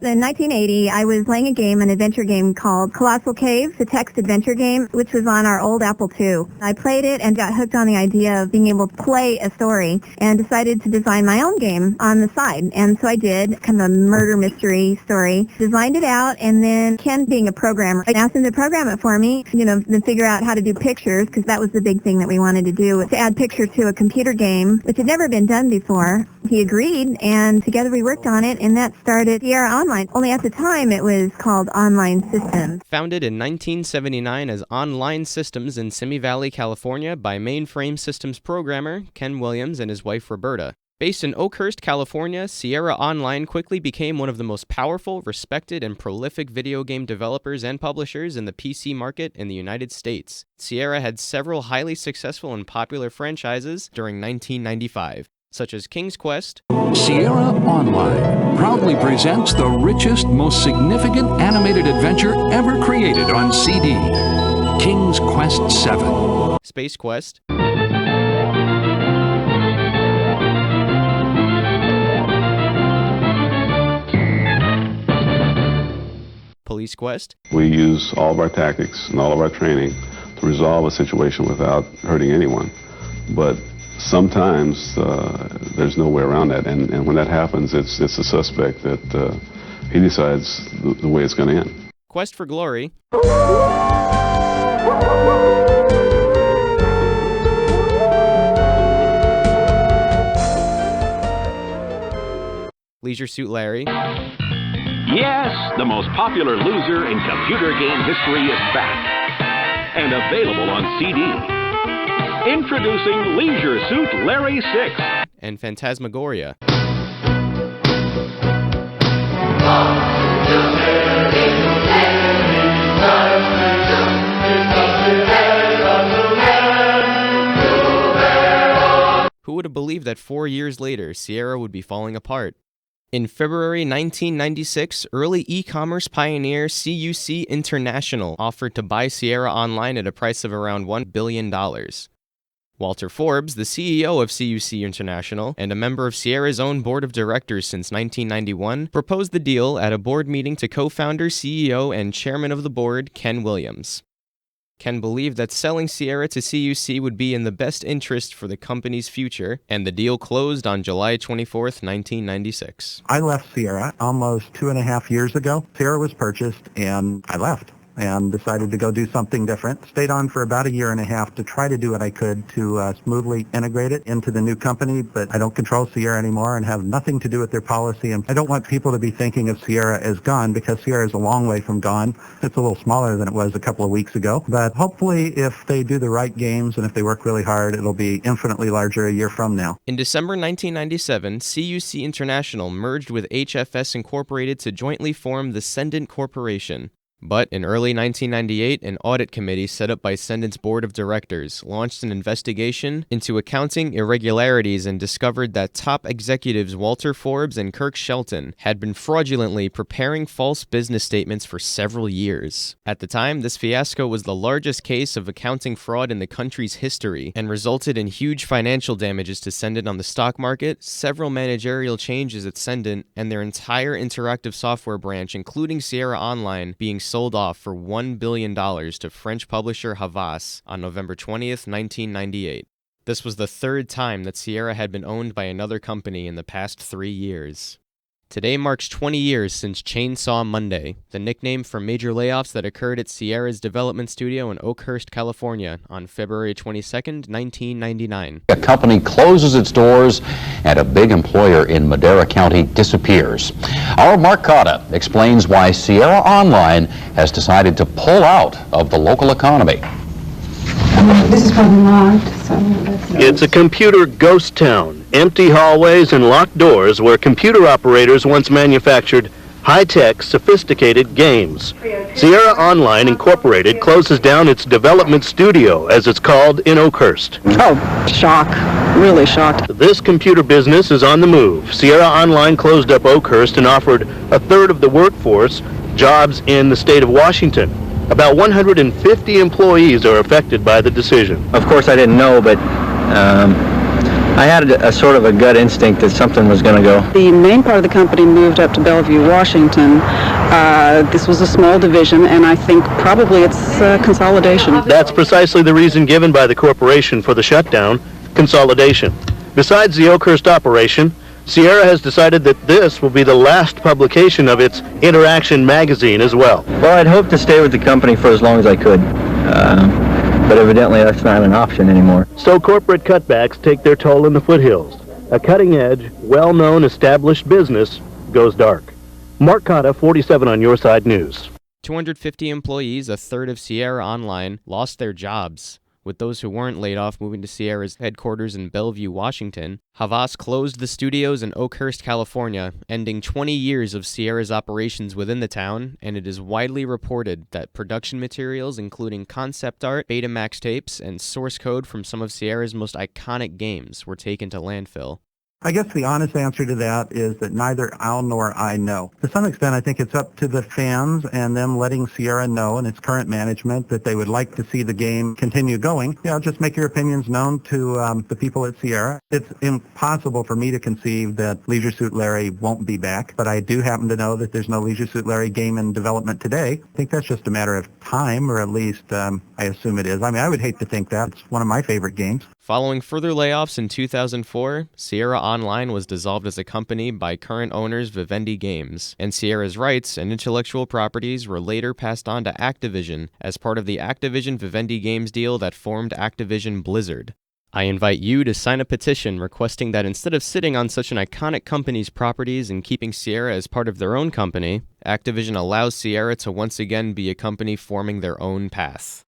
In 1980, I was playing a game, an adventure game called Colossal Caves, a text adventure game, which was on our old Apple II. I played it and got hooked on the idea of being able to play a story and decided to design my own game on the side. And so I did, kind of a murder mystery story, designed it out, and then Ken, being a programmer, I asked him to program it for me, then figure out how to do pictures, because that was the big thing that we wanted to do, to add pictures to a computer game, which had never been done before. He agreed, and together we worked on it, and that started Sierra Online. Only at the time it was called Online Systems. Founded in 1979 as Online Systems in Simi Valley, California by mainframe systems programmer Ken Williams and his wife Roberta. Based in Oakhurst, California, Sierra Online quickly became one of the most powerful, respected, and prolific video game developers and publishers in the PC market in the United States. Sierra had several highly successful and popular franchises during 1995. Such as King's Quest. Sierra Online proudly presents the richest, most significant animated adventure ever created on CD. King's Quest 7. Space Quest. Police Quest. We use all of our tactics and all of our training to resolve a situation without hurting anyone. But sometimes there's no way around that, and when that happens, it's the suspect that he decides the way it's going to end. Quest for Glory. Leisure Suit Larry. Yes, the most popular loser in computer game history is back and available on CD. Introducing Leisure Suit Larry 6 and Phantasmagoria. Who would have believed that 4 years later, Sierra would be falling apart? In February 1996, early e-commerce pioneer CUC International offered to buy Sierra Online at a price of around $1 billion. Walter Forbes, the CEO of CUC International and a member of Sierra's own board of directors since 1991, proposed the deal at a board meeting to co-founder, CEO, and chairman of the board, Ken Williams. Ken believed that selling Sierra to CUC would be in the best interest for the company's future, and the deal closed on July 24, 1996. I left Sierra almost 2.5 years ago. Sierra was purchased, and I left and decided to go do something different. Stayed on for about 1.5 years to try to do what I could to smoothly integrate it into the new company, but I don't control Sierra anymore and have nothing to do with their policy. And I don't want people to be thinking of Sierra as gone, because Sierra is a long way from gone. It's a little smaller than it was a couple of weeks ago. But hopefully, if they do the right games and if they work really hard, it'll be infinitely larger a year from now. In December 1997, CUC International merged with HFS Incorporated to jointly form the Sendent Corporation. But in early 1998, an audit committee set up by Sendent's board of directors launched an investigation into accounting irregularities and discovered that top executives Walter Forbes and Kirk Shelton had been fraudulently preparing false business statements for several years. At the time, this fiasco was the largest case of accounting fraud in the country's history and resulted in huge financial damages to Sendent on the stock market, several managerial changes at Sendent, and their entire interactive software branch, including Sierra Online, being sold off for $1 billion to French publisher Havas on November 20th, 1998. This was the third time that Sierra had been owned by another company in the past 3 years. Today marks 20 years since Chainsaw Monday, the nickname for major layoffs that occurred at Sierra's development studio in Oakhurst, California on February 22nd, 1999. A company closes its doors and a big employer in Madera County disappears. Our Mark Cotta explains why Sierra Online has decided to pull out of the local economy. This is probably locked, so It's a computer ghost town. Empty hallways and locked doors where computer operators once manufactured high-tech, sophisticated games. Sierra Online Incorporated closes down its development studio, as it's called, in Oakhurst. Oh, shock. Really shocked. This computer business is on the move. Sierra Online closed up Oakhurst and offered a third of the workforce jobs in the state of Washington. About 150 employees are affected by the decision. Of course, I didn't know, but I had a sort of a gut instinct that something was going to go. The main part of the company moved up to Bellevue, Washington. This was a small division, and I think probably it's consolidation. That's precisely the reason given by the corporation for the shutdown: consolidation. Besides the Oakhurst operation, Sierra has decided that this will be the last publication of its Interaction magazine as well. Well, I'd hoped to stay with the company for as long as I could, but evidently that's not an option anymore. So corporate cutbacks take their toll in the foothills. A cutting-edge, well-known, established business goes dark. Mark Cotta, 47 on Your Side News. 250 employees, a third of Sierra Online, lost their jobs, with those who weren't laid off moving to Sierra's headquarters in Bellevue, Washington. Havas closed the studios in Oakhurst, California, ending 20 years of Sierra's operations within the town, and it is widely reported that production materials, including concept art, Betamax tapes, and source code from some of Sierra's most iconic games were taken to landfill. I guess the honest answer to that is that neither Al nor I know. To some extent, I think it's up to the fans and them letting Sierra know and its current management that they would like to see the game continue going. Just make your opinions known to the people at Sierra. It's impossible for me to conceive that Leisure Suit Larry won't be back, but I do happen to know that there's no Leisure Suit Larry game in development today. I think that's just a matter of time, or at least I assume it is. I mean, I would hate to think that. It's one of my favorite games. Following further layoffs in 2004, Sierra Online was dissolved as a company by current owners Vivendi Games, and Sierra's rights and intellectual properties were later passed on to Activision as part of the Activision-Vivendi Games deal that formed Activision Blizzard. I invite you to sign a petition requesting that instead of sitting on such an iconic company's properties and keeping Sierra as part of their own company, Activision allows Sierra to once again be a company forming their own path.